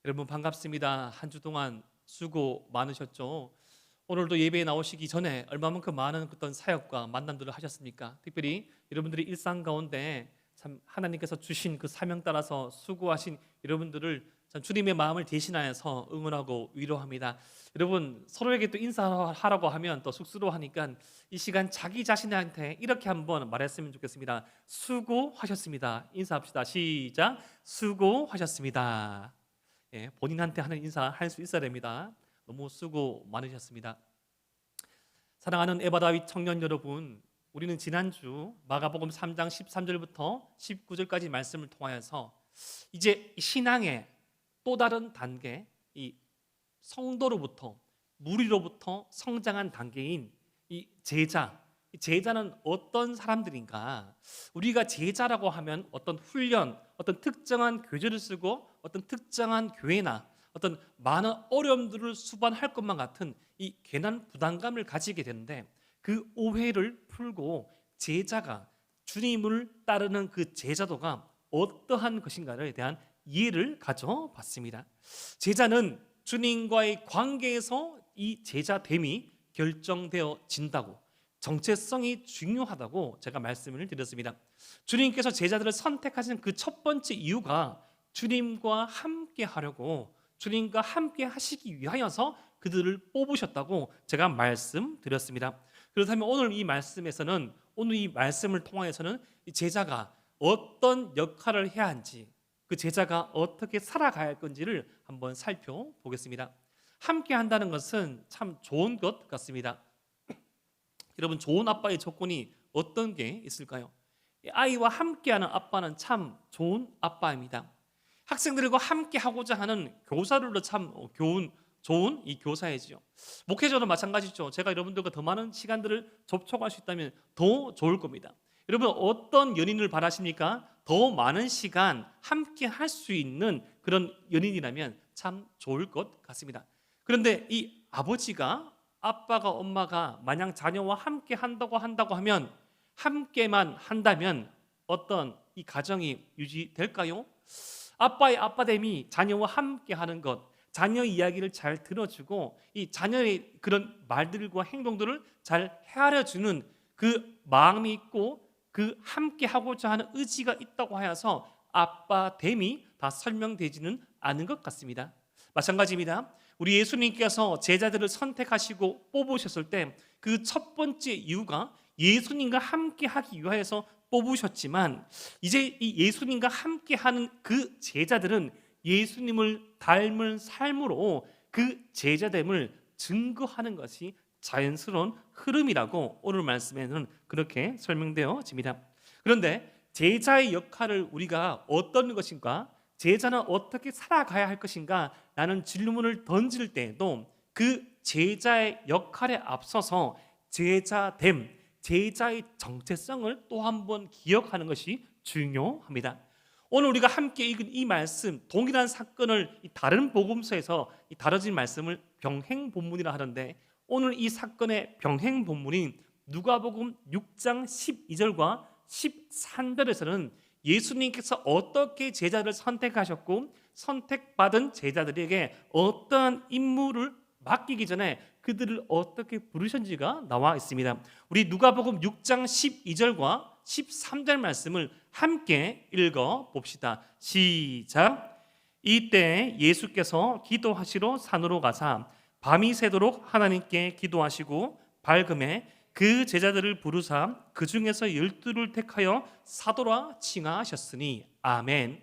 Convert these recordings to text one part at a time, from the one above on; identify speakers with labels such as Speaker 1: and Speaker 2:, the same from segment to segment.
Speaker 1: 여러분 반갑습니다. 한 주 동안 수고 많으셨죠? 오늘도 예배에 나오시기 전에 얼마만큼 많은 어떤 사역과 만남들을 하셨습니까? 특별히 여러분들이 일상 가운데 참 하나님께서 주신 그 사명 따라서 수고하신 여러분들을 참 주님의 마음을 대신하여서 응원하고 위로합니다. 여러분 서로에게 또 인사하라고 하면 또 쑥스러워하니까 이 시간 자기 자신한테 이렇게 한번 말했으면 좋겠습니다. 수고하셨습니다. 인사합시다. 시작. 수고하셨습니다. 본인한테 하는 인사 할 수 있어야 됩니다. 너무 수고 많으셨습니다. 사랑하는 에바다윗 청년 여러분, 우리는 지난주 마가복음 3장 13절부터 19절까지 말씀을 통하여서 이제 신앙의 또 다른 단계, 이 성도로부터 무리로부터 성장한 단계인 이 제자, 이 제자는 어떤 사람들인가? 우리가 제자라고 하면 어떤 훈련, 어떤 특정한 교재를 쓰고 어떤 특정한 교회나 어떤 많은 어려움들을 수반할 것만 같은 이 괜한 부담감을 가지게 되는데, 그 오해를 풀고 제자가 주님을 따르는 그 제자도가 어떠한 것인가에 대한 이해를 가져봤습니다. 제자는 주님과의 관계에서 이 제자됨이 결정되어진다고, 정체성이 중요하다고 제가 말씀을 드렸습니다. 주님께서 제자들을 선택하신 그 첫 번째 이유가 주님과 함께 하려고, 주님과 함께 하시기 위하여서 그들을 뽑으셨다고 제가 말씀드렸습니다. 그렇다면 오늘 이 말씀에서는, 오늘 이 말씀을 통하여서는 이 제자가 어떤 역할을 해야 하는지, 그 제자가 어떻게 살아가야 할 건지를 한번 살펴보겠습니다. 함께 한다는 것은 참 좋은 것 같습니다. 여러분, 좋은 아빠의 조건이 어떤 게 있을까요? 아이와 함께하는 아빠는 참 좋은 아빠입니다. 학생들과 함께 하고자 하는 교사들도 참 좋은 이 교사이지요. 목회자도 마찬가지죠. 제가 여러분들과 더 많은 시간들을 접촉할 수 있다면 더 좋을 겁니다. 여러분, 어떤 연인을 바라십니까? 더 많은 시간 함께 할 수 있는 그런 연인이라면 참 좋을 것 같습니다. 그런데 이 아빠가 엄마가 만약 자녀와 함께 한다고 하면, 함께만 한다면 어떤 이 가정이 유지될까요? 아빠의 아빠됨이 자녀와 함께 하는 것, 자녀 이야기를 잘 들어주고 이 자녀의 그런 말들과 행동들을 잘 헤아려 주는 그 마음이 있고, 그 함께 하고자 하는 의지가 있다고 하여서 아빠됨이 다 설명되지는 않은 것 같습니다. 마찬가지입니다. 우리 예수님께서 제자들을 선택하시고 뽑으셨을 때 그 첫 번째 이유가 예수님과 함께 하기 위하여서 뽑으셨지만, 이제 이 예수님과 함께 하는 그 제자들은 예수님을 닮은 삶으로 그 제자됨을 증거하는 것이 자연스러운 흐름이라고 오늘 말씀에는 그렇게 설명되어집니다. 그런데 제자의 역할을 우리가 어떤 것인가, 제자는 어떻게 살아가야 할 것인가 라는 질문을 던질 때에도 그 제자의 역할에 앞서서 제자됨, 제자의 정체성을 또 한 번 기억하는 것이 중요합니다. 오늘 우리가 함께 읽은 이 말씀, 동일한 사건을 다른 복음서에서 다뤄진 말씀을 병행 본문이라 하는데, 오늘 이 사건의 병행 본문인 누가복음 6장 12절과 13절에서는 예수님께서 어떻게 제자를 선택하셨고, 선택받은 제자들에게 어떠한 임무를 맡기기 전에 그들을 어떻게 부르셨는지가 나와 있습니다. 우리 누가복음 6장 12절과 13절 말씀을 함께 읽어 봅시다. 시작. 이때 예수께서 기도하시러 산으로 가사 밤이 새도록 하나님께 기도하시고 밝음에 그 제자들을 부르사 그 중에서 12를 택하여 사도라 칭하셨으니 아멘.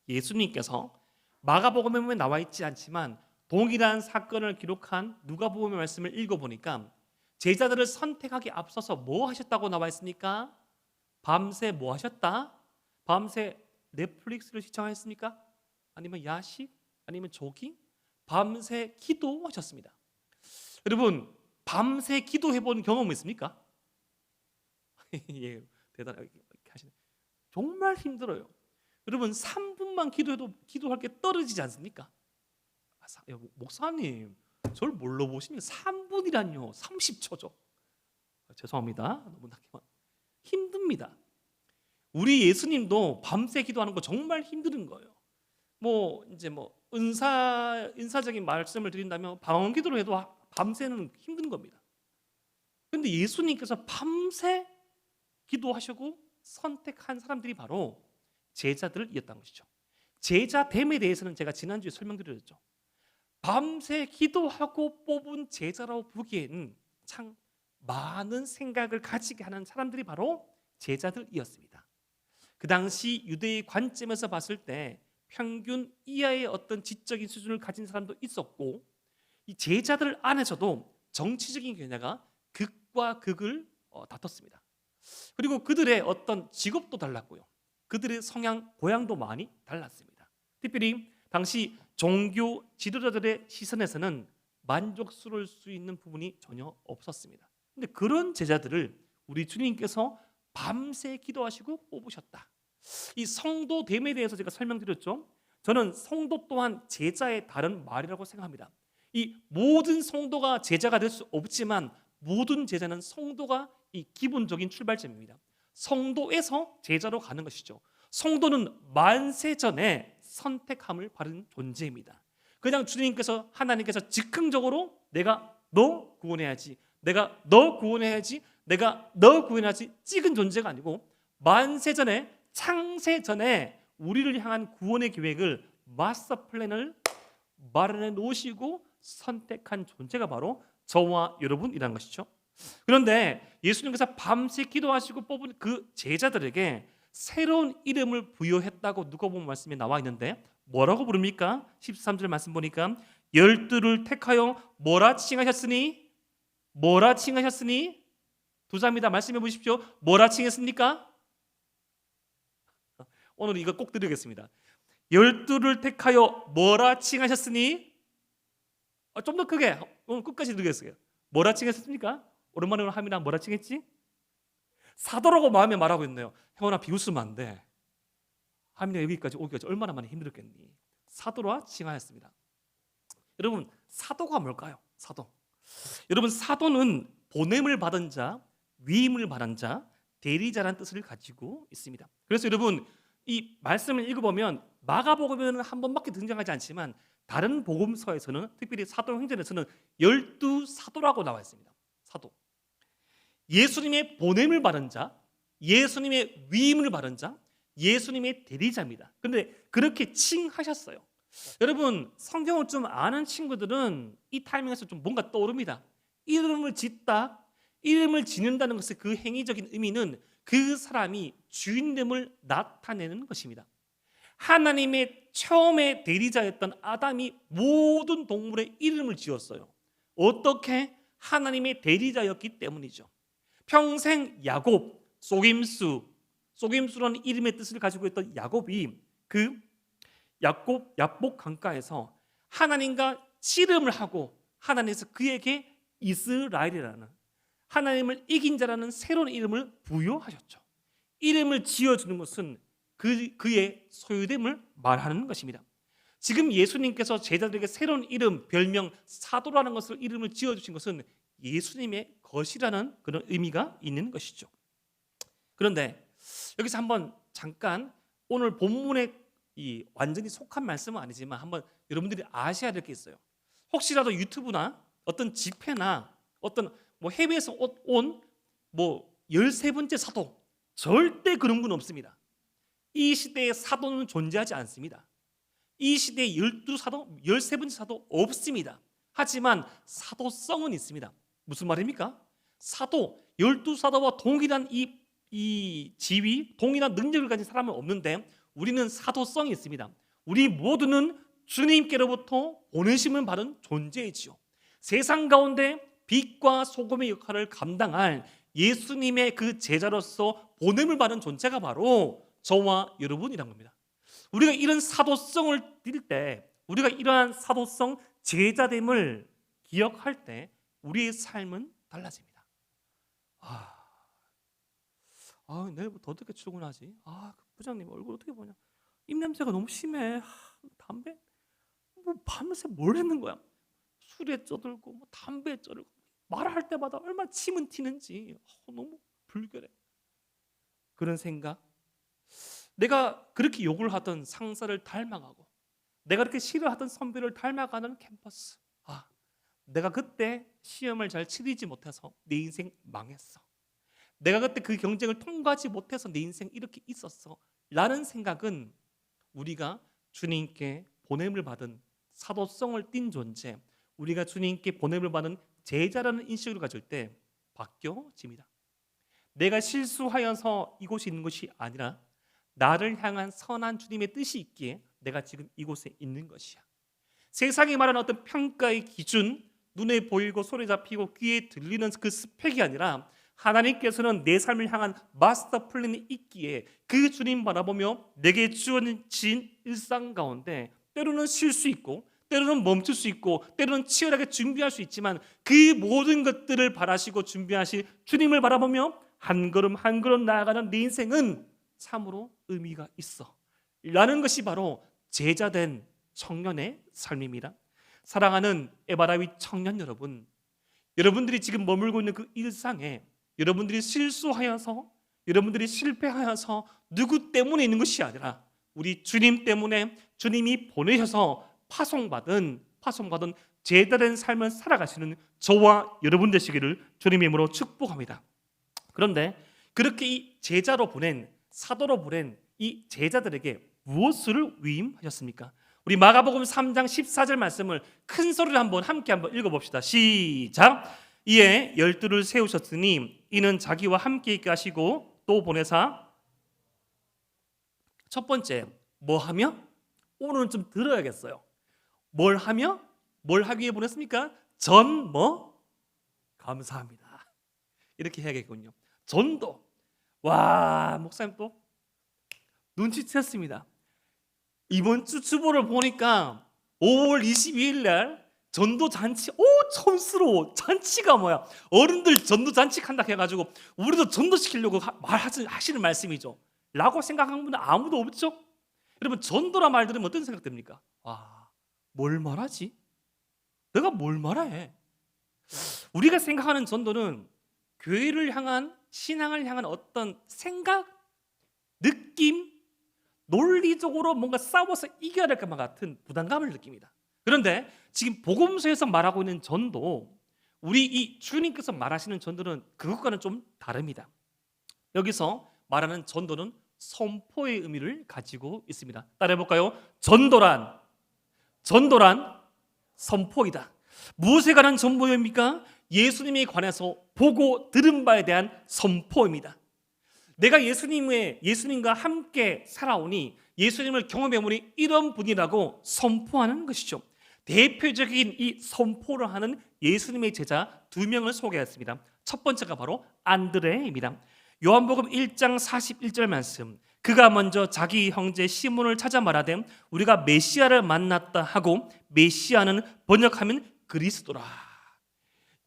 Speaker 1: 예수님께서 마가복음에 나와 있지 않지만 동일한 사건을 기록한 누가복음의 말씀을 읽어보니까 제자들을 선택하기 앞서서 뭐 하셨다고 나와 있습니까? 밤새 뭐 하셨다? 밤새 넷플릭스를 시청하셨습니까? 아니면 야식? 아니면 조깅? 밤새 기도하셨습니다. 여러분, 밤새 기도해 본 경험 있습니까? 예, 대단하게 하시네. 정말 힘들어요. 여러분, 3분만 기도해도 기도할 게 떨어지지 않습니까? 목사님, 저를 뭘로 보시면 3분이란요 30초죠. 죄송합니다. 너무 힘듭니다. 우리 예수님도 밤새 기도하는 거 정말 힘든 거예요. 이제 인사적인 말씀을 드린다면 방언 기도를 해도 밤새는 힘든 겁니다. 그런데 예수님께서 밤새 기도하시고 선택한 사람들이 바로 제자들이었던 것이죠. 제자됨에 대해서는 제가 지난주에 설명드렸죠. 밤새 기도하고 뽑은 제자라고 보기에는 참 많은 생각을 가지게 하는 사람들이 바로 제자들이었습니다. 그 당시 유대의 관점에서 봤을 때 평균 이하의 어떤 지적인 수준을 가진 사람도 있었고, 이 제자들 안에서도 정치적인 견해가 극과 극을 다퉜습니다. 그리고 그들의 어떤 직업도 달랐고요. 그들의 성향, 고향도 많이 달랐습니다. 특별히 당시 종교 지도자들의 시선에서는 만족스러울 수 있는 부분이 전혀 없었습니다. 근데 그런 제자들을 우리 주님께서 밤새 기도하시고 뽑으셨다. 이 성도됨에 대해서 제가 설명드렸죠. 저는 성도 또한 제자의 다른 말이라고 생각합니다. 이 모든 성도가 제자가 될 수 없지만 모든 제자는 성도가 이 기본적인 출발점입니다. 성도에서 제자로 가는 것이죠. 성도는 만세 전에 선택함을 받은 존재입니다. 그냥 주님께서, 하나님께서 즉흥적으로 내가 너 구원해야지, 내가 너 구원해야지, 내가 너 구원해야지 찍은 존재가 아니고 만세 전에, 창세 전에 우리를 향한 구원의 계획을, 마스터 플랜을 마련해 놓으시고 선택한 존재가 바로 저와 여러분이라는 것이죠. 그런데 예수님께서 밤새 기도하시고 뽑은 그 제자들에게 새로운 이름을 부여했다고 누가복음 말씀에 나와 있는데 뭐라고 부릅니까? 13절 말씀 보니까 열두를 택하여 뭐라 칭하셨으니, 뭐라 칭하셨으니, 두 자입니다. 말씀해 보십시오. 뭐라 칭했습니까? 오늘 이거 꼭 드리겠습니다. 열두를 택하여 뭐라 칭하셨으니, 좀 더 크게 오늘 끝까지 드리겠어요. 뭐라 칭했습니까? 오랜만에 하민아 뭐라 칭했지? 사도라고 마음에 말하고 있네요. 형아 비웃으면 안 돼. 하민아 여기까지 오기까지 얼마나 많이 힘들었겠니? 사도라 칭하였습니다. 여러분 사도가 뭘까요? 사도. 여러분 사도는 보냄을 받은 자, 위임을 받은 자, 대리자라는 뜻을 가지고 있습니다. 그래서 여러분 이 말씀을 읽어보면 마가복음에는 한 번밖에 등장하지 않지만 다른 복음서에서는, 특별히 사도행전에서는 12사도라고 나와 있습니다. 사도. 예수님의 보냄을 받은 자, 예수님의 위임을 받은 자, 예수님의 대리자입니다. 그런데 그렇게 칭하셨어요. 여러분 성경을 좀 아는 친구들은 이 타이밍에서 좀 뭔가 떠오릅니다. 이름을 짓다, 이름을 짓는다는 것의 그 행위적인 의미는 그 사람이 주인됨을 나타내는 것입니다. 하나님의 처음의 대리자였던 아담이 모든 동물의 이름을 지었어요. 어떻게? 하나님의 대리자였기 때문이죠. 평생 야곱, 속임수라는 이름의 뜻을 가지고 있던 야곱이 그 야복 강가에서 하나님과 씨름을 하고 하나님께서 그에게 이스라엘이라는, 하나님을 이긴 자라는 새로운 이름을 부여하셨죠. 이름을 지어주는 것은 그의 소유됨을 말하는 것입니다. 지금 예수님께서 제자들에게 새로운 이름, 별명, 사도라는 것을 이름을 지어주신 것은 예수님의 것이라는 그런 의미가 있는 것이죠. 그런데 여기서 한번 잠깐 오늘 본문에 완전히 속한 말씀은 아니지만 한번 여러분들이 아셔야 될 게 있어요. 혹시라도 유튜브나 어떤 집회나 어떤 해외에서 온 13번째 사도, 절대 그런 분 없습니다. 이 시대에 사도는 존재하지 않습니다. 이 시대에 12사도, 13번째 사도 없습니다. 하지만 사도성은 있습니다. 무슨 말입니까? 사도, 12사도와 동일한 이 지위, 동일한 능력을 가진 사람은 없는데 우리는 사도성이 있습니다. 우리 모두는 주님께로부터 보내심을 받은 존재이지요. 세상 가운데 빛과 소금의 역할을 감당할 예수님의 그 제자로서 보냄을 받은 존재가 바로 저와 여러분이란 겁니다. 우리가 이런 사도성을 띌 때, 우리가 이러한 사도성 제자됨을 기억할 때 우리의 삶은 달라집니다. 내일부터 어떻게 출근하지? 그 부장님 얼굴 어떻게 보냐? 입냄새가 너무 심해. 담배? 밤새 뭘 했는 거야? 술에 쩌들고 담배에 쩌들고 말할 때마다 얼마나 침은 튀는지 너무 불결해. 그런 생각, 내가 그렇게 욕을 하던 상사를 닮아가고 내가 그렇게 싫어하던 선배를 닮아가는 캠퍼스. 내가 그때 시험을 잘 치르지 못해서 내 인생 망했어. 내가 그때 그 경쟁을 통과하지 못해서 내 인생 이렇게 있었어 라는 생각은 우리가 주님께 보냄을 받은 사도성을 띤 존재, 우리가 주님께 보냄을 받은 제자라는 인식을 가질 때 바뀌어집니다. 내가 실수하여서 이곳에 있는 것이 아니라 나를 향한 선한 주님의 뜻이 있기에 내가 지금 이곳에 있는 것이야. 세상이 말하는 어떤 평가의 기준, 눈에 보이고 손에 잡히고 귀에 들리는 그 스펙이 아니라 하나님께서는 내 삶을 향한 마스터 플랜이 있기에 그 주님 바라보며 내게 주어진 일상 가운데 때로는 쉴 수 있고 때로는 멈출 수 있고 때로는 치열하게 준비할 수 있지만 그 모든 것들을 바라시고 준비하신 주님을 바라보며 한 걸음 한 걸음 나아가는 내 인생은 참으로 의미가 있어 라는 것이 바로 제자된 청년의 삶입니다. 사랑하는 에바라위 청년 여러분, 여러분들이 지금 머물고 있는 그 일상에 여러분들이 실수하여서 여러분들이 실패하여서 누구 때문에 있는 것이 아니라 우리 주님 때문에 주님이 보내셔서 파송받은 제자된 삶을 살아가시는 저와 여러분 되시기를 주님의 이름으로 축복합니다. 그런데 그렇게 이 제자로 보낸 사도로 보낸 이 제자들에게 무엇을 위임하셨습니까? 우리 마가복음 3장 14절 말씀을 큰 소리로 함께 한번 읽어봅시다. 시작. 이에 12를 세우셨으니 이는 자기와 함께 있게 하시고 또 보내사 첫 번째 뭐 하며? 오늘은 좀 들어야겠어요. 뭘 하며? 뭘 하기 위해 보냈습니까? 감사합니다. 이렇게 해야겠군요. 전도. 와, 목사님 또 눈치챘습니다. 이번 주 주보를 보니까 5월 22일 날 전도 잔치. 촌스러워. 잔치가 뭐야? 어른들 전도 잔치 한다 해가지고 우리도 전도 시키려고 하시는 말씀이죠 라고 생각하는 분은 아무도 없죠? 여러분, 전도라 말 들으면 어떤 생각 듭니까? 뭘 말하지? 내가 뭘 말해? 우리가 생각하는 전도는 교회를 향한, 신앙을 향한 어떤 생각, 느낌, 논리적으로 뭔가 싸워서 이겨야 될 것만 같은 부담감을 느낍니다. 그런데 지금 복음서에서 말하고 있는 전도, 우리 이 주님께서 말하시는 전도는 그것과는 좀 다릅니다. 여기서 말하는 전도는 선포의 의미를 가지고 있습니다. 따라해볼까요? 전도란 선포이다. 무엇에 관한 전보입니까? 예수님에 관해서 보고 들은 바에 대한 선포입니다. 내가 예수님과 함께 살아오니 예수님을 경험해보니 이런 분이라고 선포하는 것이죠. 대표적인 이 선포를 하는 예수님의 제자 2명을 소개했습니다. 첫 번째가 바로 안드레입니다. 요한복음 1장 41절 말씀, 그가 먼저 자기 형제 시몬을 찾아 말하되 우리가 메시아를 만났다 하고, 메시아는 번역하면 그리스도라.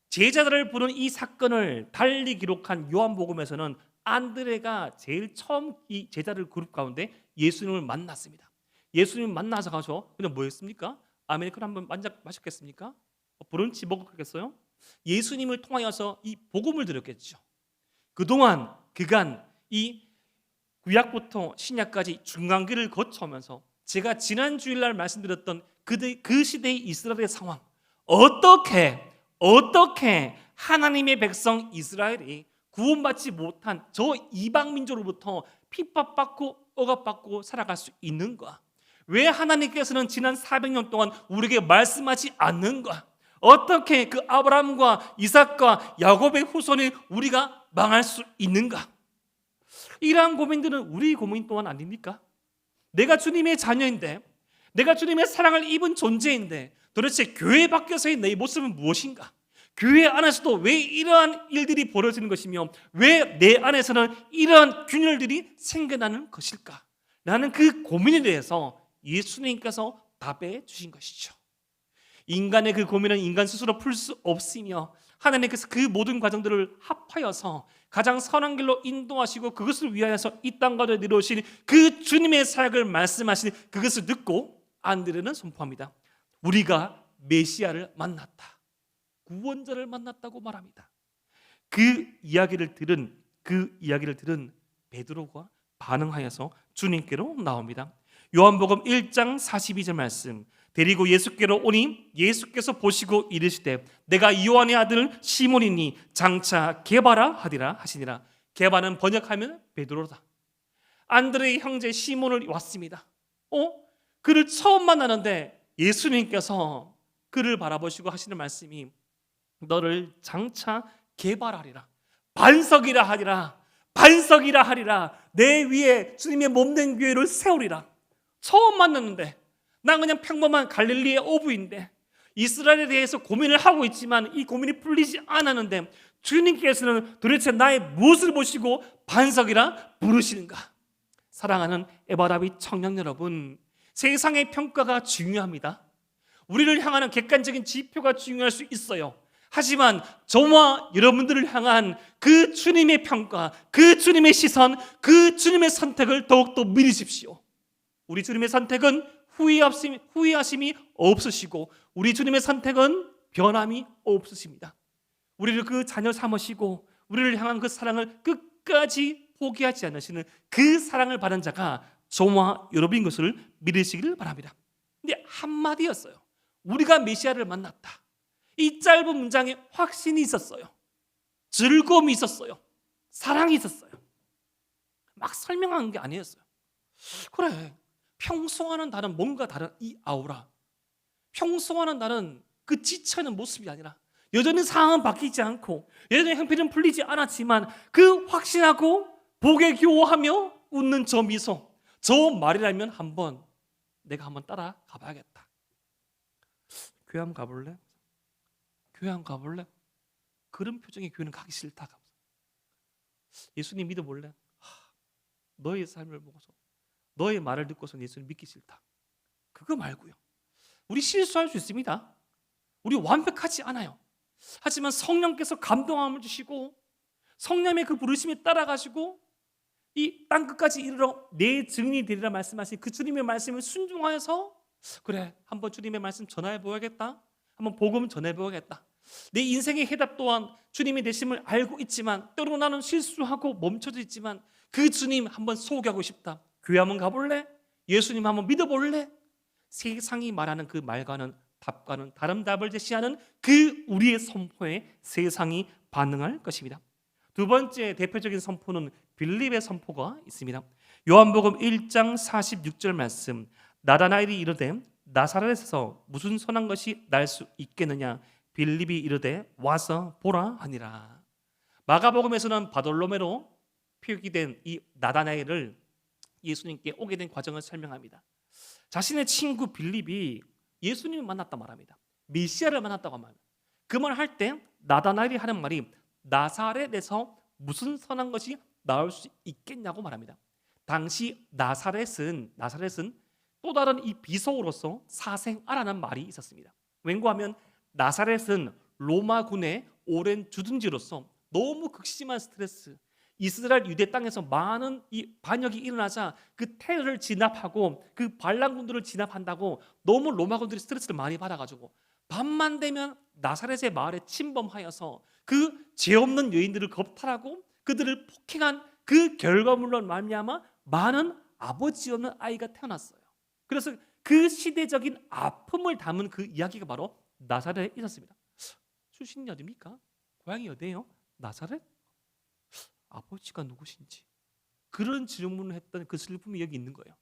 Speaker 1: 제자들을 부른 이 사건을 달리 기록한 요한복음에서는 안드레가 제일 처음 이 제자들 그룹 가운데 예수님을 만났습니다. 예수님 만나서 가서 그냥 뭐 했습니까? 아메리카노 한번 마셨겠습니까? 브런치 먹었겠어요? 예수님을 통하여서 이 복음을 드렸겠죠. 그동안 그간 이 구약부터 신약까지 중간기를 거쳐오면서 제가 지난 주일날 말씀드렸던 그 시대의 이스라엘의 상황, 어떻게 하나님의 백성 이스라엘이 구원받지 못한 저 이방 민족으로부터 핍박받고 억압받고 살아갈 수 있는가? 왜 하나님께서는 지난 400년 동안 우리에게 말씀하지 않는가? 어떻게 그 아브라함과 이삭과 야곱의 후손이 우리가 망할 수 있는가? 이러한 고민들은 우리 고민 또한 아닙니까? 내가 주님의 자녀인데, 내가 주님의 사랑을 입은 존재인데 도대체 교회 밖에서의 내 모습은 무엇인가? 교회 안에서도 왜 이러한 일들이 벌어지는 것이며 왜 내 안에서는 이러한 균열들이 생겨나는 것일까? 라는 그 고민에 대해서 예수님께서 답해 주신 것이죠. 인간의 그 고민은 인간 스스로 풀 수 없으며 하나님께서 그 모든 과정들을 합하여서 가장 선한 길로 인도하시고 그것을 위하여서 이 땅 가운데 내려오신 그 주님의 사역을 말씀하시는 그것을 듣고 안드레는 선포합니다. 우리가 메시아를 만났다, 구원자를 만났다고 말합니다. 그 이야기를 들은 베드로가 반응하여서 주님께로 나옵니다. 요한복음 1장 42절 말씀. 데리고 예수께로 오니 예수께서 보시고 이르시되 내가 요한의 아들 시몬이니 장차 게바라 하리라 하시니라. 게바는 번역하면 베드로다. 안드레의 형제 시몬을 왔습니다. 그를 처음 만나는데 예수님께서 그를 바라보시고 하시는 말씀이 너를 장차 게발하리라, 반석이라 하리라, 반석이라 하리라. 내 위에 주님의 몸된 교회를 세우리라. 처음 만났는데 난 그냥 평범한 갈릴리의 어부인데 이스라엘에 대해서 고민을 하고 있지만 이 고민이 풀리지 않았는데 주님께서는 도대체 나의 무엇을 보시고 반석이라 부르시는가? 사랑하는 에바라비 청년 여러분, 세상의 평가가 중요합니다. 우리를 향하는 객관적인 지표가 중요할 수 있어요. 하지만 저와 여러분들을 향한 그 주님의 평가, 그 주님의 시선, 그 주님의 선택을 더욱더 믿으십시오. 우리 주님의 선택은 후회하심이 없으시고 우리 주님의 선택은 변함이 없으십니다. 우리를 그 자녀 삼으시고 우리를 향한 그 사랑을 끝까지 포기하지 않으시는 그 사랑을 받은 자가 저와 여러분인 것을 믿으시기를 바랍니다. 근데 한마디였어요. 우리가 메시아를 만났다. 이 짧은 문장에 확신이 있었어요. 즐거움이 있었어요. 사랑이 있었어요. 막 설명한 게 아니었어요. 그래, 평소와는 다른 뭔가 다른 이 아우라, 평소와는 다른 그 지쳐있는 모습이 아니라 여전히 상황은 바뀌지 않고 여전히 형편은 풀리지 않았지만 그 확신하고 복에 교호하며 웃는 저 미소, 저 말이라면 내가 한번 따라 가봐야겠다. 교회 한번 가볼래? 교회 한번 가볼래? 그런 표정의 교회는 가기 싫다. 예수님 믿어볼래? 너의 삶을 보고서 너의 말을 듣고서 예수님 믿기 싫다. 그거 말고요. 우리 실수할 수 있습니다. 우리 완벽하지 않아요. 하지만 성령께서 감동함을 주시고 성령의 그 부르심에 따라가시고 이 땅끝까지 이르러 내 증인이 되리라 말씀하신 그 주님의 말씀을 순종하여서 그래, 한번 주님의 말씀 전화해 보야겠다. 한번 복음 전해 보야겠다. 내 인생의 해답 또한 주님의 되심을 알고 있지만 때로 나는 실수하고 멈춰져 있지만 그 주님 한번 소개하고 싶다. 교회 한번 가볼래? 예수님 한번 믿어볼래? 세상이 말하는 그 말과는 답과는 다른 답을 제시하는 그 우리의 선포에 세상이 반응할 것입니다. 두 번째 대표적인 선포는 빌립의 선포가 있습니다. 요한복음 1장 46절 말씀. 나다나엘이 이르되 나사렛에서 무슨 선한 것이 날 수 있겠느냐? 빌립이 이르되 와서 보라 하니라. 마가복음에서는 바돌로메로 표기된 이 나다나엘을 예수님께 오게 된 과정을 설명합니다. 자신의 친구 빌립이 예수님을 만났다 말합니다. 메시아를 만났다고 말합니다. 그 말 할 때 나다나엘이 하는 말이 나사렛에서 무슨 선한 것이 나올 수 있겠냐고 말합니다. 당시 나사렛은 또 다른 이 비속어로서 사생아라는 말이 있었습니다. 왠고하면 나사렛은 로마군의 오랜 주둔지로서 너무 극심한 스트레스, 이스라엘 유대 땅에서 많은 이 반역이 일어나자 그 테러를 진압하고 그 반란군들을 진압한다고 너무 로마군들이 스트레스를 많이 받아가지고 밤만 되면 나사렛의 마을에 침범하여서 그 죄 없는 여인들을 겁탈하고 그들을 폭행한 그 결과물로 말미암아 많은 아버지 없는 아이가 태어났어요. 그래서 그 시대적인 아픔을 담은 그 이야기가 바로 나사렛에 있었습니다. 출신이 어디입니까? 고향이 어디예요? 나사렛? 아버지가 누구신지 그런 질문을 했던 그 슬픔이 여기 있는 거예요.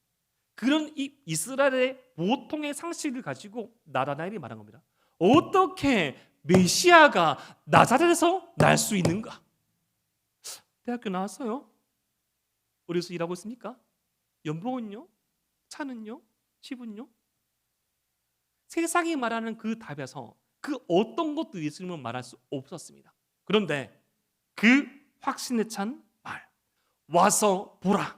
Speaker 1: 그런 이 이스라엘의 보통의 상식을 가지고 나다나엘이 말한 겁니다. 어떻게 메시아가 나사렛에서 날 수 있는가? 대학교 나왔어요? 어디서 일하고 있습니까? 연봉은요? 차는요? 집은요? 세상이 말하는 그 답에서 그 어떤 것도 예수님은 말할 수 없었습니다. 그런데 그 확신에 찬 말, 와서 보라.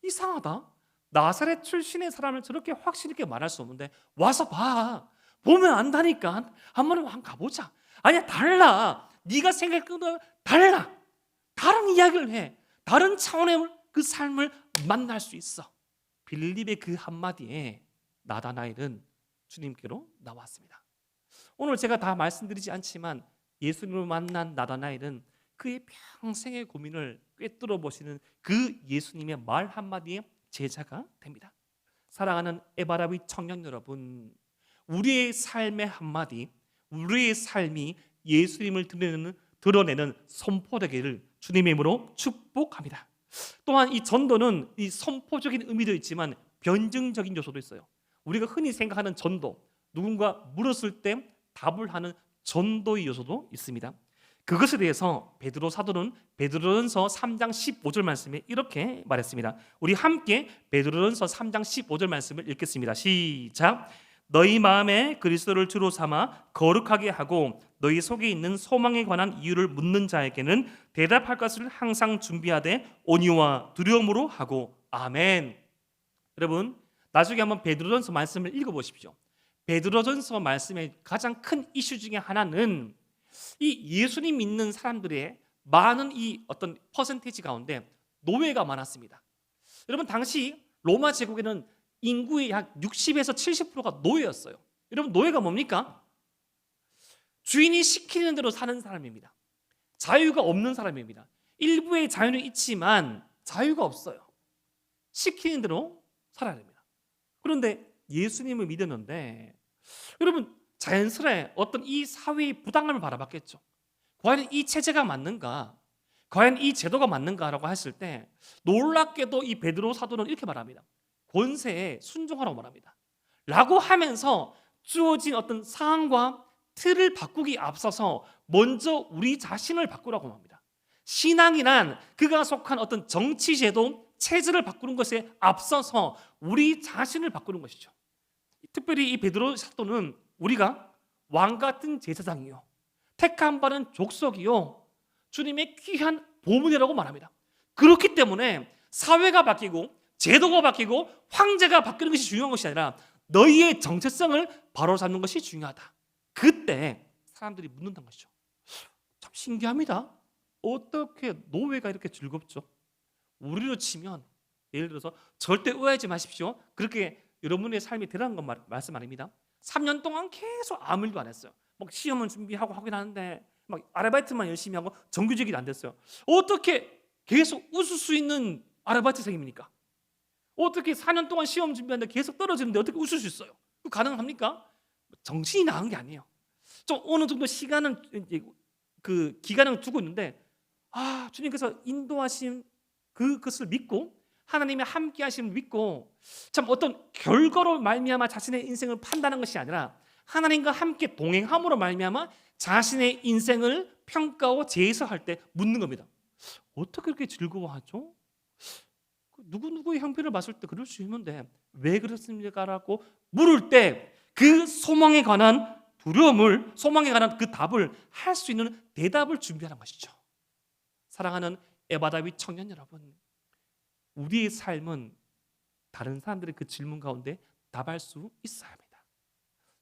Speaker 1: 이상하다. 나사렛 출신의 사람을 저렇게 확신 있게 말할 수 없는데 와서 봐. 보면 안다니까. 한번 가보자. 아니야, 달라. 네가 생각할 거랑 달라. 다른 이야기를 해. 다른 차원의 그 삶을 만날 수 있어. 빌립의 그 한마디에 나다나엘은 주님께로 나왔습니다. 오늘 제가 다 말씀드리지 않지만 예수님을 만난 나다나엘은 그의 평생의 고민을 꿰뚫어 보시는 그 예수님의 말 한마디에 제자가 됩니다. 사랑하는 에바라비 청년 여러분, 우리의 삶의 한마디, 우리의 삶이 예수님을 드러내는 선포되기를 주님의 이름으로 축복합니다. 또한 이 전도는 이 선포적인 의미도 있지만 변증적인 요소도 있어요. 우리가 흔히 생각하는 전도, 누군가 물었을 때 답을 하는 전도의 요소도 있습니다. 그것에 대해서 베드로 사도는 베드로전서 3장 15절 말씀에 이렇게 말했습니다. 우리 함께 베드로전서 3장 15절 말씀을 읽겠습니다. 시작. 너희 마음에 그리스도를 주로 삼아 거룩하게 하고 너희 속에 있는 소망에 관한 이유를 묻는 자에게는 대답할 것을 항상 준비하되 온유와 두려움으로 하고. 아멘. 여러분, 나중에 한번 베드로전서 말씀을 읽어보십시오. 베드로전서 말씀의 가장 큰 이슈 중에 하나는 이 예수님 믿는 사람들의 많은 이 어떤 퍼센테이지 가운데 노예가 많았습니다. 여러분, 당시 로마 제국에는 인구의 약 60에서 70%가 노예였어요. 여러분, 노예가 뭡니까? 주인이 시키는 대로 사는 사람입니다. 자유가 없는 사람입니다. 일부의 자유는 있지만 자유가 없어요. 시키는 대로 살아야 됩니다. 그런데 예수님을 믿었는데 여러분, 자연스레 어떤 이 사회의 부당함을 바라봤겠죠. 과연 이 체제가 맞는가? 과연 이 제도가 맞는가라고 했을 때 놀랍게도 이 베드로 사도는 이렇게 말합니다. 권세에 순종하라고 말합니다. 라고 하면서 주어진 어떤 상황과 틀을 바꾸기 앞서서 먼저 우리 자신을 바꾸라고 합니다. 신앙이란 그가 속한 어떤 정치 제도, 체제를 바꾸는 것에 앞서서 우리 자신을 바꾸는 것이죠. 특별히 이 베드로 사도는 우리가 왕 같은 제사장이요, 택함 받은 족속이요, 주님의 귀한 보물이라고 말합니다. 그렇기 때문에 사회가 바뀌고 제도가 바뀌고 황제가 바뀌는 것이 중요한 것이 아니라 너희의 정체성을 바로잡는 것이 중요하다. 그때 사람들이 묻는다는 것이죠. 참 신기합니다. 어떻게 노예가 이렇게 즐겁죠? 우리로 치면 예를 들어서 절대 오해하지 마십시오. 그렇게 여러분의 삶이 대단한 건 말씀 아닙니다. 3년 동안 계속 아무 일도 안 했어요. 막 시험은 준비하고 하긴 하는데 막 아르바이트만 열심히 하고 정규직이 안 됐어요. 어떻게 계속 웃을 수 있는 아르바이트생입니까? 어떻게 4년 동안 시험 준비하는데 계속 떨어지는데 어떻게 웃을 수 있어요? 그 가능합니까? 정신이 나간 게 아니에요. 좀 어느 정도 시간은 그 기간을 두고 있는데 주님께서 인도하신 그것을 믿고 하나님의 함께 하심을 믿고 참 어떤 결과로 말미암아 자신의 인생을 판단하는 것이 아니라 하나님과 함께 동행함으로 말미암아 자신의 인생을 평가하고 재해석할 때 묻는 겁니다. 어떻게 그렇게 즐거워하죠? 누구누구의 형편을 봤을 때 그럴 수 있는데 왜 그렇습니까라고 물을 때 그 소망에 관한 두려움을, 소망에 관한 그 답을 할 수 있는 대답을 준비하는 것이죠. 사랑하는 에바다윗 청년 여러분, 우리의 삶은 다른 사람들의 그 질문 가운데 답할 수 있어야 합니다.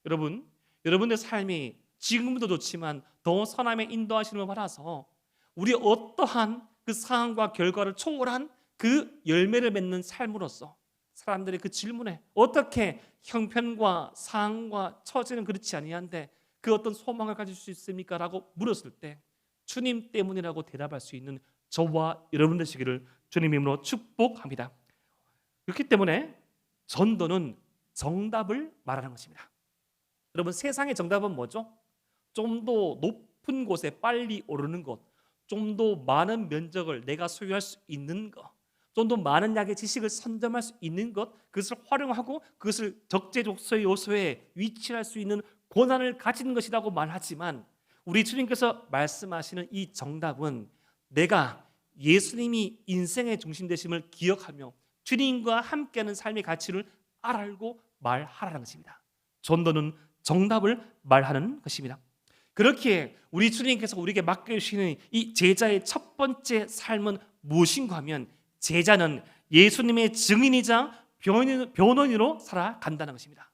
Speaker 1: 여러분, 여러분의 삶이 지금도 좋지만 더 선함의 인도하심을 받아서 우리 어떠한 그 상황과 결과를 초월한 그 열매를 맺는 삶으로서 사람들의 그 질문에 어떻게 형편과 상황과 처지는 그렇지 아니한데 그 어떤 소망을 가질 수 있습니까? 라고 물었을 때 주님 때문이라고 대답할 수 있는 저와 여러분 되시기를 주님의 이름으로 축복합니다. 그렇기 때문에 전도는 정답을 말하는 것입니다. 여러분, 세상의 정답은 뭐죠? 좀 더 높은 곳에 빨리 오르는 것, 좀 더 많은 면적을 내가 소유할 수 있는 것, 좀 더 많은 양의 지식을 선점할 수 있는 것, 그것을 활용하고 그것을 적재적소의 요소에 위치할 수 있는 권한을 가지는 것이라고 말하지만 우리 주님께서 말씀하시는 이 정답은 내가 예수님이 인생의 중심 되심을 기억하며 주님과 함께하는 삶의 가치를 알고 말하라는 것입니다. 전도는 정답을 말하는 것입니다. 그렇게 우리 주님께서 우리에게 맡겨주시는 이 제자의 첫 번째 삶은 무엇인가 하면 제자는 예수님의 증인이자 변호인으로 살아간다는 것입니다.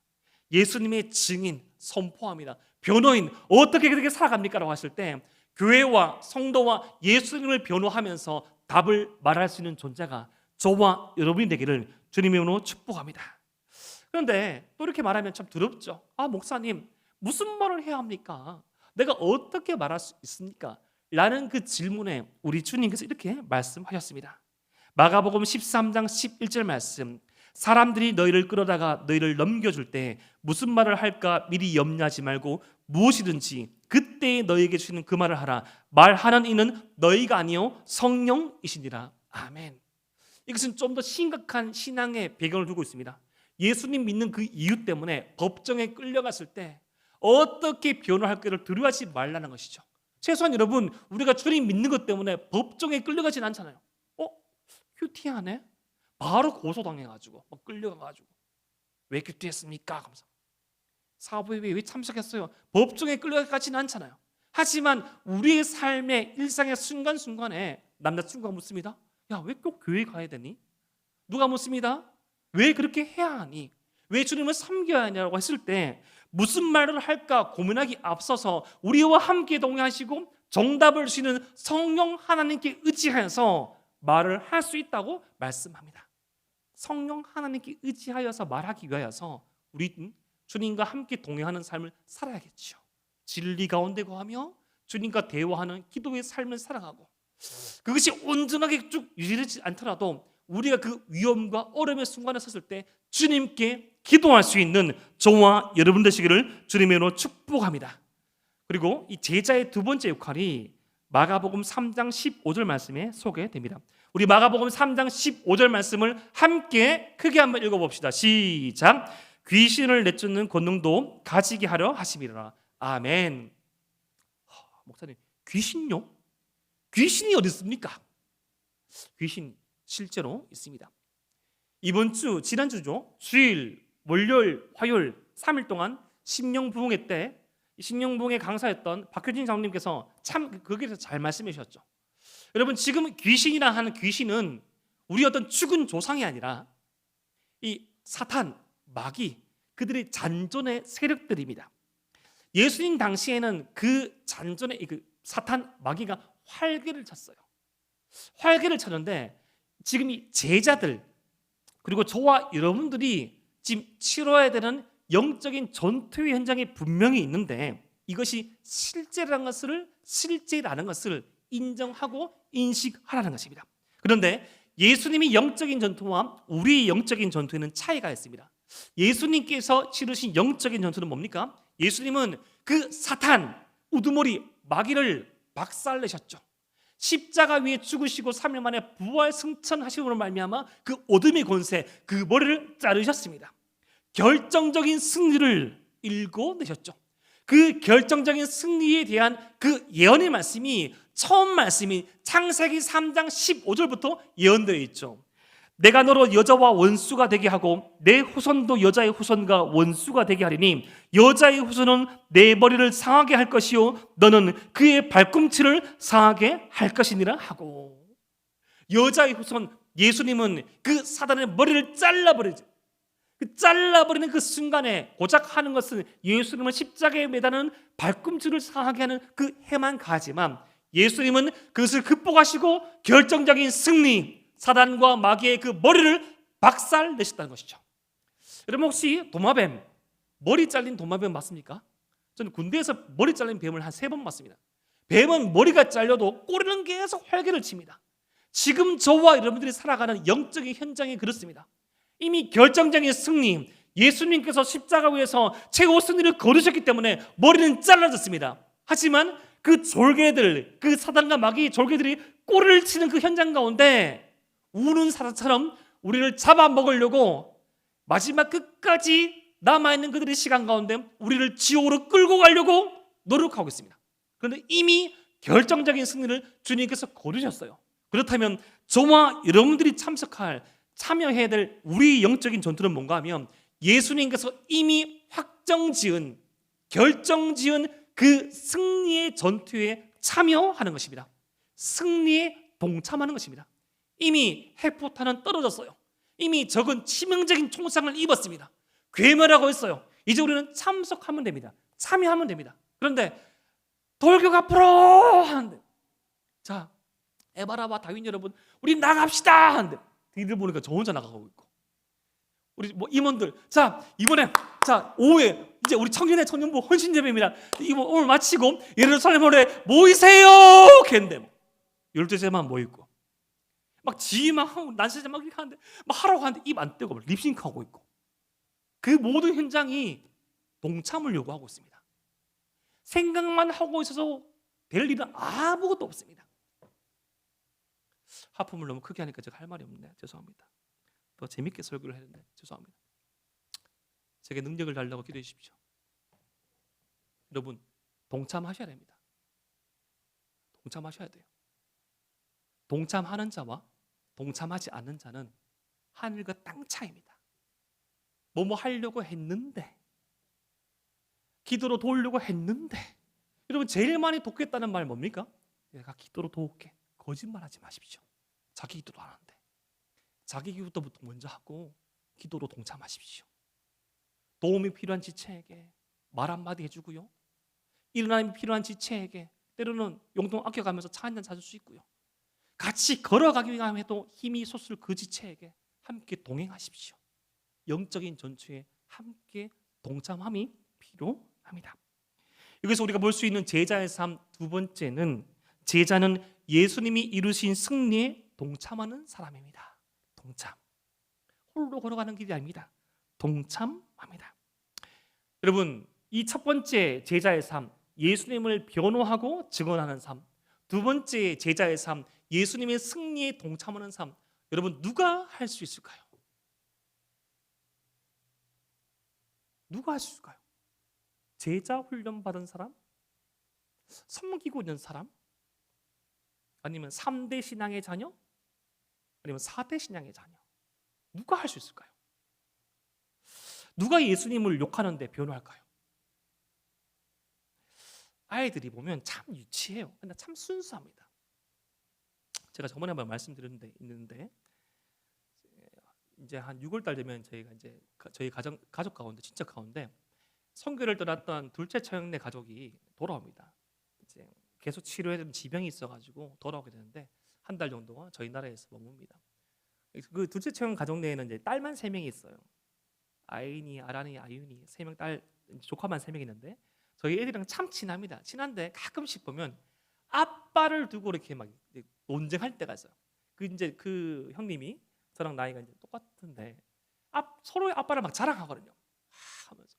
Speaker 1: 예수님의 증인, 선포합니다. 변호인, 어떻게 그렇게 살아갑니까? 라고 했을 때 교회와 성도와 예수님을 변호하면서 답을 말할 수 있는 존재가 저와 여러분이 되기를 주님의 이름으로 축복합니다. 그런데 또 이렇게 말하면 참 두렵죠. 목사님, 무슨 말을 해야 합니까? 내가 어떻게 말할 수 있습니까? 라는 그 질문에 우리 주님께서 이렇게 말씀하셨습니다. 마가복음 13장 11절 말씀, 사람들이 너희를 끌어다가 너희를 넘겨줄 때 무슨 말을 할까 미리 염려하지 말고 무엇이든지 그때에 너희에게 주시는 그 말을 하라. 말하는 이는 너희가 아니요 성령이시니라. 아멘. 이것은 좀 더 심각한 신앙의 배경을 두고 있습니다. 예수님 믿는 그 이유 때문에 법정에 끌려갔을 때 어떻게 변호할까를 두려워하지 말라는 것이죠. 최소한 여러분, 우리가 주님 믿는 것 때문에 법정에 끌려가진 않잖아요. 큐티하네? 바로 고소당해가지고 끌려가가지고 왜 큐티했습니까? 하면서 사부에 왜 참석했어요? 법정에 끌려가지는 않잖아요. 하지만 우리의 삶의 일상의 순간순간에 남자친구가 묻습니다. 야, 왜 꼭 교회 가야 되니? 누가 묻습니다. 왜 그렇게 해야 하니? 왜 주님을 섬겨야 하냐고 했을 때 무슨 말을 할까 고민하기 앞서서 우리와 함께 동행하시고 정답을 주시는 성령 하나님께 의지하여서 말을 할 수 있다고 말씀합니다. 성령 하나님께 의지하여서 말하기 위하여서 우리 주님과 함께 동행하는 삶을 살아야겠죠. 진리 가운데 거하며 주님과 대화하는 기도의 삶을 살아가고, 그것이 온전하게 쭉 유지되지 않더라도 우리가 그 위험과 어려움의 순간에 섰을 때 주님께 기도할 수 있는 저와 여러분 되시기를 주님의 이름으로 축복합니다. 그리고 이 제자의 두 번째 역할이 마가복음 3장 15절 말씀에 소개됩니다. 우리 마가복음 3장 15절 말씀을 함께 크게 한번 읽어봅시다. 시작. 귀신을 내쫓는 권능도 가지게 하려 하심이라. 아멘. 목사님, 귀신요? 귀신이 어디 있습니까? 귀신 실제로 있습니다. 이번 주, 지난주죠. 주일, 월요일, 화요일 3일 동안 심령부흥회 때 심령부흥회 강사였던 박효진 장로님께서 참 거기에서 잘 말씀해 주셨죠. 여러분, 지금 귀신이라 하는 귀신은 우리 어떤 죽은 조상이 아니라 이 사탄, 마귀, 그들의 잔존의 세력들입니다. 예수님 당시에는 그 잔존의 그 사탄, 마귀가 활개를 쳤어요. 활개를 쳤는데 지금 이 제자들 그리고 저와 여러분들이 지금 치러야 되는 영적인 전투의 현장이 분명히 있는데 이것이 실제라는 것을 인정하고 인식하라는 것입니다. 그런데 예수님이 영적인 전투와 우리의 영적인 전투에는 차이가 있습니다. 예수님께서 치르신 영적인 전투는 뭡니까? 예수님은 그 사탄, 우두머리, 마귀를 박살내셨죠. 십자가 위에 죽으시고 3일 만에 부활 승천하심으로 말미암아 그 어둠의 권세, 그 머리를 자르셨습니다. 결정적인 승리를 일궈내셨죠. 그 결정적인 승리에 대한 그 예언의 말씀이 처음 말씀이 창세기 3장 15절부터 예언되어 있죠. 내가 너로 여자와 원수가 되게 하고 내 후손도 여자의 후손과 원수가 되게 하리니 여자의 후손은 내 머리를 상하게 할 것이요 너는 그의 발꿈치를 상하게 할 것이니라 하고, 여자의 후손 예수님은 그 사단의 머리를 잘라버리죠. 그 잘라버리는 그 순간에 고작 하는 것은 예수님을 십자가에 매다는 발꿈치를 상하게 하는 그 해만 가지만 예수님은 그것을 극복하시고 결정적인 승리, 사단과 마귀의 그 머리를 박살내셨다는 것이죠. 여러분, 혹시 도마뱀, 머리 잘린 도마뱀 맞습니까? 저는 군대에서 머리 잘린 뱀을 한 3번 봤습니다. 뱀은 머리가 잘려도 꼬리는 계속 활개를 칩니다. 지금 저와 여러분들이 살아가는 영적인 현장이 그렇습니다. 이미 결정적인 승리, 예수님께서 십자가 위에서 최고 승리를 거두셨기 때문에 머리는 잘라졌습니다. 하지만 그 졸개들, 그 사단과 마귀 졸개들이 꼬리를 치는 그 현장 가운데 우는 사자처럼 우리를 잡아먹으려고 마지막 끝까지 남아있는 그들의 시간 가운데 우리를 지옥으로 끌고 가려고 노력하고 있습니다. 그런데 이미 결정적인 승리를 주님께서 거두셨어요. 그렇다면 저와 여러분들이 참여해야 될 우리 영적인 전투는 뭔가 하면 예수님께서 이미 확정지은, 결정지은 그 승리의 전투에 참여하는 것입니다. 승리에 동참하는 것입니다. 이미 핵포탄은 떨어졌어요. 이미 적은 치명적인 총상을 입었습니다. 괴멸하고 있어요. 이제 우리는 참석하면 됩니다. 참여하면 됩니다. 그런데 돌격 앞으로 하는데, 자, 에바라와 다윈 여러분, 우리 나갑시다 하는데 뒤를 보니까 저 혼자 나가고 있고, 우리 임원들, 자 이번에 자 오후에 이제 우리 청년부 헌신 예배입니다. 이번 오늘 마치고 예루살렘에 모이세요 했는데 12세만 모이고 막 지막 하고 난세자 막 이렇게 하는데 막 하라고 하는데 입 안 떼고 립싱크하고 있고 그 모든 현장이 동참을 요구하고 있습니다. 생각만 하고 있어서 될 일은 아무것도 없습니다. 하품을 너무 크게 하니까 제가 할 말이 없네. 죄송합니다. 더 재밌게 설교를 했는데 죄송합니다. 제게 능력을 달라고 기도해 주십시오. 여러분 동참하셔야 됩니다. 동참하셔야 돼요. 동참하는 자와 동참하지 않는 자는 하늘과 땅 차이입니다. 뭐뭐 하려고 했는데 기도로 도우려고 했는데 여러분 제일 많이 돕겠다는 말 뭡니까? 내가 기도로 도울게. 거짓말하지 마십시오. 자기 기도도 안 하는데 자기 기도부터 먼저 하고 기도로 동참하십시오. 도움이 필요한 지체에게 말 한마디 해주고요. 일어남이 필요한 지체에게 때로는 용돈 아껴가면서 차 한잔 사줄 수 있고요. 같이 걸어가기만 해도 힘이 솟을 그 지체에게 함께 동행하십시오. 영적인 전투에 함께 동참함이 필요합니다. 여기서 우리가 볼 수 있는 제자의 삶 두 번째는 제자는 예수님이 이루신 승리에 동참하는 사람입니다. 동참. 홀로 걸어가는 길이 아닙니다. 동참합니다. 여러분 이 첫 번째 제자의 삶 예수님을 변호하고 증언하는 삶, 두 번째 제자의 삶 예수님의 승리에 동참하는 삶, 여러분 누가 할 수 있을까요? 누가 할 수 있을까요? 제자 훈련 받은 사람? 섬기고 있는 사람? 아니면 3대 신앙의 자녀? 아니면 4대 신앙의 자녀? 누가 할 수 있을까요? 누가 예수님을 욕하는데 변호할까요? 아이들이 보면 참 유치해요. 근데 참 순수합니다. 제가 저번에 한번 말씀드렸는데 있는데 이제 한 6월 달 되면 저희가 이제 저희 가족 가운데 친척 가운데 선교를 떠났던 둘째 처형네 가족이 돌아옵니다. 이제 계속 치료해야 지병이 있어가지고 돌아오게 되는데 한 달 정도가 저희 나라에서 머뭅니다. 그 둘째 처형 가족 내에는 이제 딸만 3명이 있어요. 아이니, 아란이, 아윤이 3명 딸 조카만 3명 있는데 저희 애들이랑 참 친합니다. 친한데 가끔씩 보면 아빠를 두고 이렇게 막 논쟁할 때가 있어요. 그 형님이 저랑 나이가 이제 똑같은데 서로의 아빠를 막 자랑하거든요. 하면서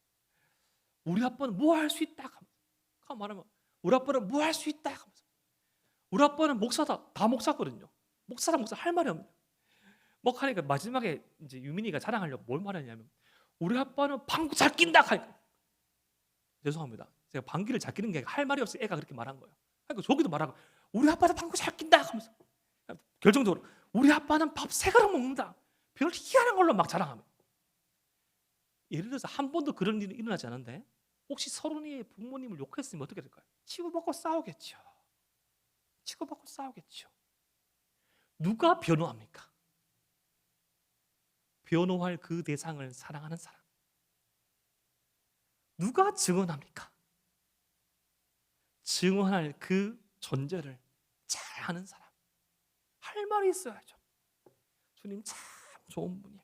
Speaker 1: 우리 아빠는 뭐 할 수 있다 하면서 말하면 우리 아빠는 뭐 할 수 있다 하면서 우리 아빠는 목사다. 다 목사거든요. 목사랑 목사 할 말이 없네요. 뭐 하니까 마지막에 이제 유민이가 자랑하려고 뭘 말하냐면 우리 아빠는 방구 잘 낀다 하니까 죄송합니다. 제가 방귀를 잘 끼는 게 할 말이 없어 애가 그렇게 말한 거예요. 그러니까 저기도 말하고 우리 아빠는 방구 잘 낀다 하면서 결정적으로 우리 아빠는 밥 3그릇 먹는다. 별 희한한 걸로 막 자랑하면 예를 들어서 한 번도 그런 일이 일어나지 않은데 혹시 서른이의 부모님을 욕했으면 어떻게 될까요? 치고받고 싸우겠죠. 치고받고 싸우겠죠. 누가 변호합니까? 변호할 그 대상을 사랑하는 사람. 누가 증언합니까? 증언할 그 존재를 잘 아는 사람. 할 말이 있어야죠. 주님 참 좋은 분이에요.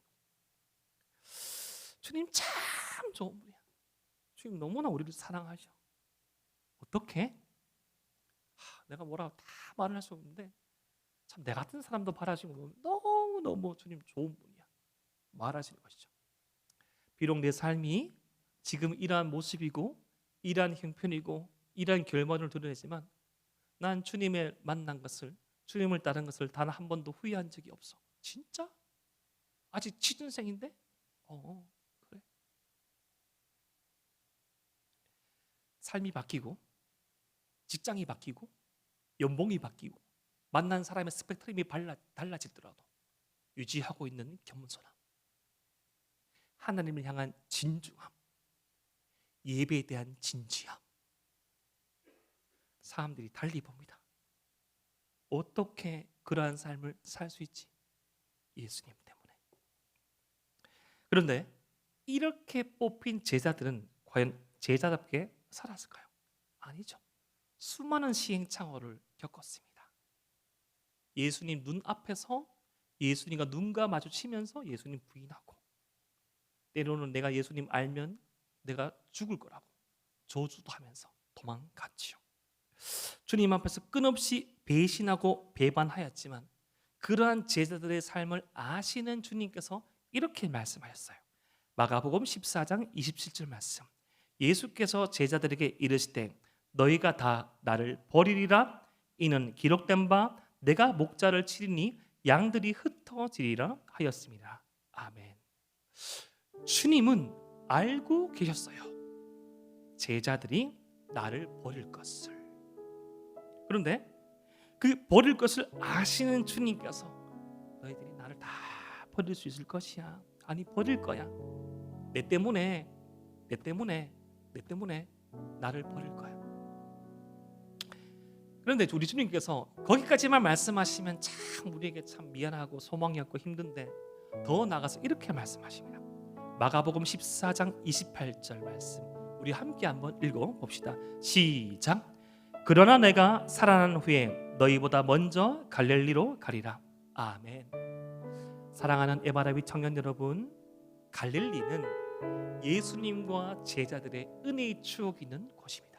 Speaker 1: 주님 참 좋은 분이야. 주님 너무나 우리를 사랑하셔. 어떻게? 내가 뭐라고 다 말을 할 수 없는데 참 내 같은 사람도 바라시고 너무너무 주님 좋은 분이야. 말하시는 것이죠. 비록 내 삶이 지금 이러한 모습이고 이러한 형편이고 이러한 결말을 드러내지만 난 주님을 만난 것을 주님을 따른 것을 단 한 번도 후회한 적이 없어. 진짜? 아직 취준생인데? 그래. 삶이 바뀌고 직장이 바뀌고 연봉이 바뀌고 만난 사람의 스펙트럼이 달라지더라도 유지하고 있는 겸손함, 하나님을 향한 진중함, 예배에 대한 진지함. 사람들이 달리 봅니다. 어떻게 그러한 삶을 살 수 있지? 예수님 때문에. 그런데 이렇게 뽑힌 제자들은 과연 제자답게 살았을까요? 아니죠. 수많은 시행착오를 겪었습니다. 예수님 눈앞에서 예수님과 눈과 마주치면서 예수님 부인하고 때로는 내가 예수님 알면 내가 죽을 거라고 저주도 하면서 도망갔지요. 주님 앞에서 끊없이 배신하고 배반하였지만 그러한 제자들의 삶을 아시는 주님께서 이렇게 말씀하셨어요. 마가복음 14장 27절 말씀. 예수께서 제자들에게 이르시되 너희가 다 나를 버리리라. 이는 기록된 바 내가 목자를 치리니 양들이 흩어지리라 하였습니다. 아멘. 주님은 알고 계셨어요. 제자들이 나를 버릴 것을. 그런데 그 버릴 것을 아시는 주님께서 너희들이 나를 다 버릴 수 있을 것이야. 아니 버릴 거야. 내 때문에 나를 버릴 거야. 그런데 우리 주님께서 거기까지만 말씀하시면 참 우리에게 참 미안하고 소망이 없고 힘든데 더 나가서 이렇게 말씀하십니다. 마가복음 14장 28절 말씀 우리 함께 한번 읽어봅시다. 시작. 그러나 내가 살아난 후에 너희보다 먼저 갈릴리로 가리라. 아멘. 사랑하는 에바라비 청년 여러분, 갈릴리는 예수님과 제자들의 은혜의 추억이 있는 곳입니다.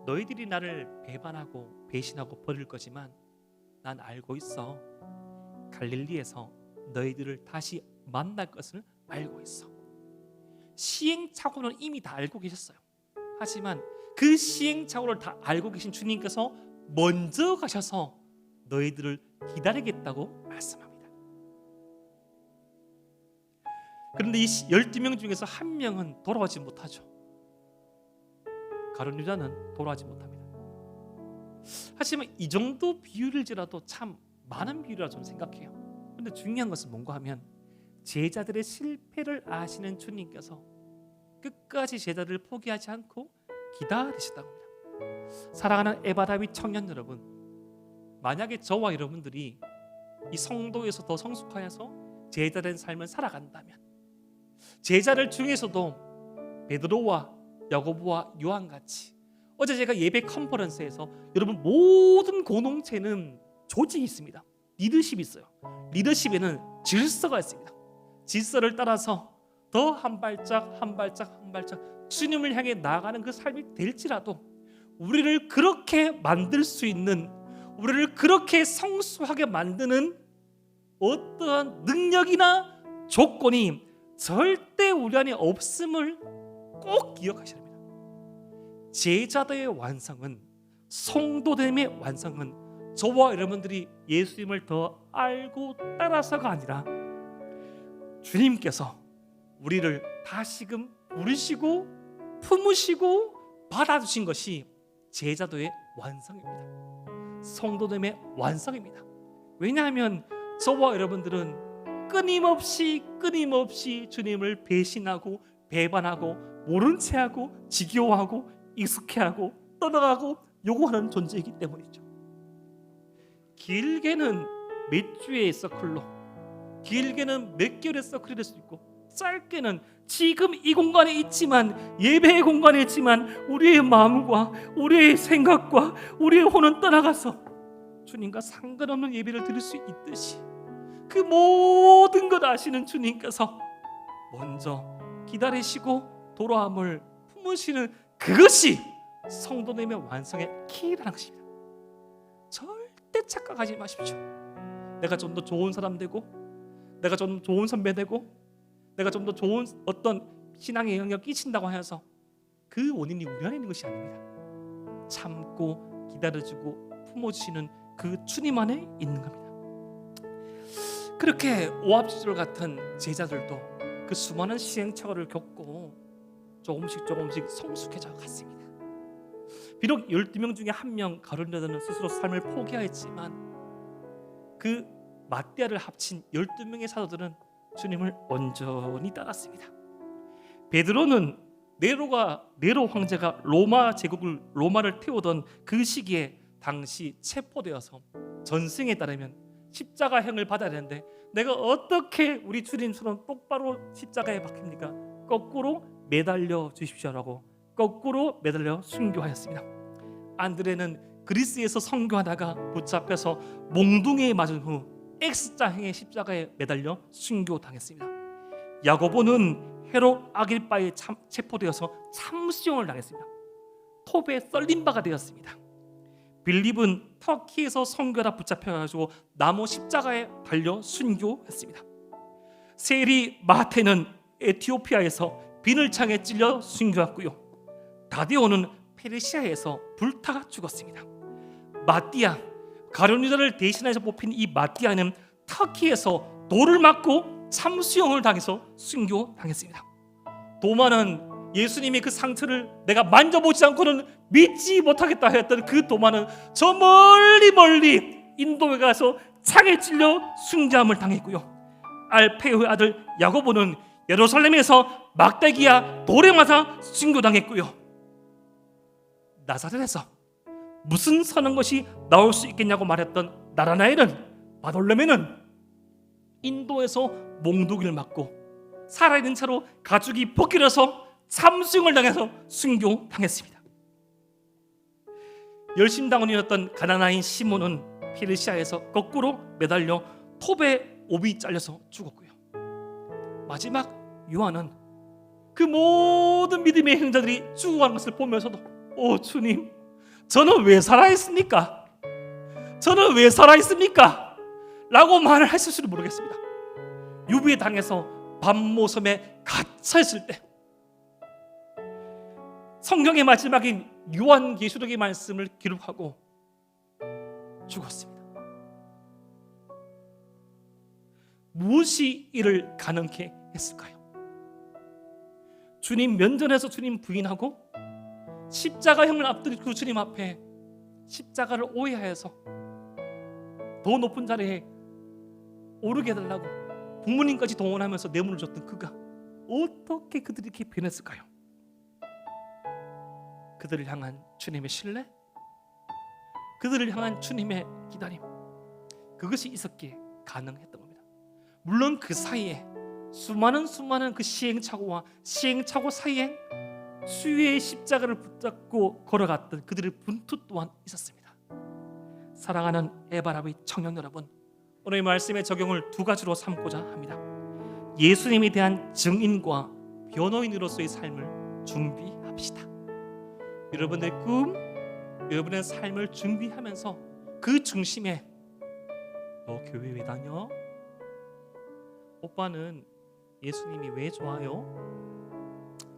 Speaker 1: 너희들이 나를 배반하고 배신하고 버릴 거지만 난 알고 있어. 갈릴리에서 너희들을 다시 만날 것을 알고 있어. 시행착오는 이미 다 알고 계셨어요. 하지만 그 시행착오를 다 알고 계신 주님께서 먼저 가셔서 너희들을 기다리겠다고 말씀합니다. 그런데 이 12명 중에서 한 명은 돌아오지 못하죠. 가룟 유다는 돌아오지 못합니다. 하지만 이 정도 비율일지라도 참 많은 비율이라 좀 생각해요. 그런데 중요한 것은 뭔가 하면 제자들의 실패를 아시는 주님께서 끝까지 제자들을 포기하지 않고 기다리시다고 합니다. 사랑하는 에바다비 청년 여러분, 만약에 저와 여러분들이 이 성도에서 더 성숙하여서 제자된 삶을 살아간다면 제자들 중에서도 베드로와 야고보와 요한같이 어제 제가 예배 컨퍼런스에서 여러분 모든 공동체는 조직이 있습니다. 리더십이 있어요. 리더십에는 질서가 있습니다. 질서를 따라서 더 한 발짝 주님을 향해 나아가는 그 삶이 될지라도 우리를 그렇게 만들 수 있는, 우리를 그렇게 성숙하게 만드는 어떠한 능력이나 조건이 절대 우리 안에 없음을 꼭 기억하셔야 합니다. 제자들의 완성은, 성도됨의 완성은 저와 여러분들이 예수님을 더 알고 따라서가 아니라 주님께서 우리를 다시금 부르시고 품으시고 받아주신 것이 제자도의 완성입니다. 성도됨의 완성입니다. 왜냐하면 저와 여러분들은 끊임없이 주님을 배신하고 배반하고 모른 채하고 지겨워하고 익숙해하고 떠나가고 요구하는 존재이기 때문이죠. 길게는 몇 주의 서클로, 길게는 몇 개월의 서클이 될 수 있고, 짧게는 지금 이 공간에 있지만, 예배의 공간에 있지만 우리의 마음과 우리의 생각과 우리의 혼은 떠나가서 주님과 상관없는 예배를 드릴 수 있듯이 그 모든 것 아시는 주님께서 먼저 기다리시고 돌아옴을 품으시는 그것이 성도됨의 완성의 키라는 것입니다. 절대 착각하지 마십시오. 내가 좀 더 좋은 사람 되고, 내가 좀 좋은 선배 되고, 내가 좀 더 좋은 어떤 신앙의 영향을 끼친다고 하여서 그 원인이 우리 안에 있는 것이 아닙니다. 참고 기다려주고 품어주시는 그 주님 안에 있는 겁니다. 그렇게 오합지졸 같은 제자들도 그 수많은 시행착오를 겪고 조금씩 성숙해져 갔습니다. 비록 12명 중에 한 명 가룟 유다는 스스로 삶을 포기하였지만 그 마띠아를 합친 12명의 사도들은 주님을 온전히 따랐습니다. 베드로는 네로 황제가 로마를 태우던 그 시기에 당시 체포되어서 전승에 따르면 십자가형을 받아야 되는데 내가 어떻게 우리 주님처럼 똑바로 십자가에 박힙니까? 거꾸로 매달려 주십시오라고 거꾸로 매달려 순교하였습니다. 안드레는 그리스에서 선교하다가 붙잡혀서 몽둥이에 맞은 후 X자형의 십자가에 매달려 순교당했습니다. 야고보는 헤롯 아길바에 체포되어서 참수형을 당했습니다. 톱에 썰린 바가 되었습니다. 빌립은 터키에서 선교하다 붙잡혀가지고 나무 십자가에 달려 순교했습니다. 세리 마테는 에티오피아에서 비늘창에 찔려 순교했고요. 다데오는 페르시아에서 불타 죽었습니다. 마띠아, 가룟유다를 대신해서 뽑힌 이 마띠아는 터키에서 돌을 맞고 참수형을 당해서 순교당했습니다. 도마는 예수님이 그 상처를 내가 만져보지 않고는 믿지 못하겠다 했던 그 도마는 저 멀리 인도에 가서 창에 찔려 순교함을 당했고요. 알페오의 아들 야고보는 예루살렘에서 막대기와 돌에 맞아 순교당했고요. 나사렛에서 무슨 선한 것이 나올 수 있겠냐고 말했던 나라나엘은, 바돌레메는 인도에서 몽둥이를 맞고 살아있는 채로 가죽이 벗겨져서 참수형을 당해서 순교당했습니다. 열심당원이었던 가나나인 시몬은 페르시아에서 거꾸로 매달려 톱에 옵이 잘려서 죽었고요. 마지막 요한은 그 모든 믿음의 형제들이 죽어가는 것을 보면서도 주님, 저는 왜 살아있습니까? 저는 왜 살아있습니까? 라고 말을 했을지도 모르겠습니다. 유비에 당해서 밤모섬에 갇혀있을 때 성경의 마지막인 요한계시록의 말씀을 기록하고 죽었습니다. 무엇이 이를 가능케 했을까요? 주님 면전에서 주님 부인하고 십자가형을 앞두고 그 주님 앞에 십자가를 오해하여서 더 높은 자리에 오르게 해달라고 부모님까지 동원하면서 뇌물을 줬던 그가 어떻게 그들이 이렇게 변했을까요? 그들을 향한 주님의 신뢰, 그들을 향한 주님의 기다림, 그것이 있었기에 가능했던 겁니다. 물론 그 사이에 수많은 그 시행착오와 시행착오 사이에 수위의 십자가를 붙잡고 걸어갔던 그들의 분투 또한 있었습니다. 사랑하는 에바라비 청년 여러분, 오늘 이 말씀의 적용을 두 가지로 삼고자 합니다. 예수님에 대한 증인과 변호인으로서의 삶을 준비합시다. 여러분의 꿈, 여러분의 삶을 준비하면서 그 중심에 너 교회 왜 다녀? 오빠는 예수님이 왜 좋아요?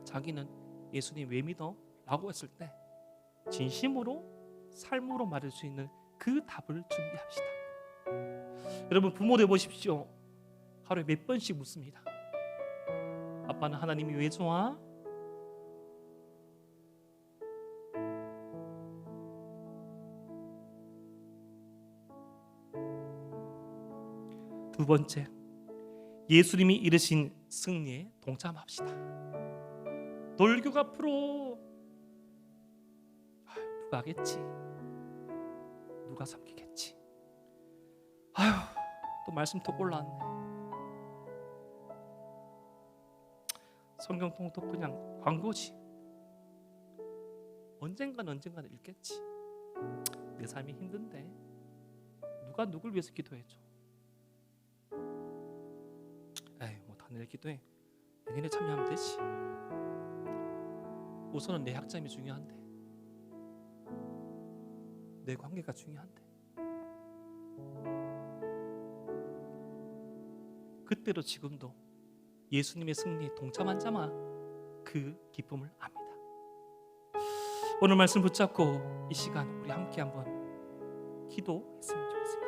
Speaker 1: 자기는 예수님 왜 믿어? 라고 했을 때 진심으로 삶으로 말할 수 있는 그 답을 준비합시다. 여러분, 부모 돼 보십시오. 하루에 몇 번씩 묻습니다. 아빠는 하나님이 왜 좋아? 두 번째, 예수님이 이르신 승리에 동참합시다. 돌격 앞으로 누가 하겠지? 누가 삼키겠지? 또 말씀 톡 올라왔네. 성경통도 그냥 광고지. 언젠가는 읽겠지. 내 삶이 힘든데 누가 누굴 위해서 기도해줘? 뭐 다들 기도해. 내년에 참여하면 되지. 우선은 내 학점이 중요한데, 내 관계가 중요한데. 그때로 지금도 예수님의 승리에 동참한 자만 그 기쁨을 압니다. 오늘 말씀 붙잡고 이 시간 우리 함께 한번 기도했으면 좋겠습니다.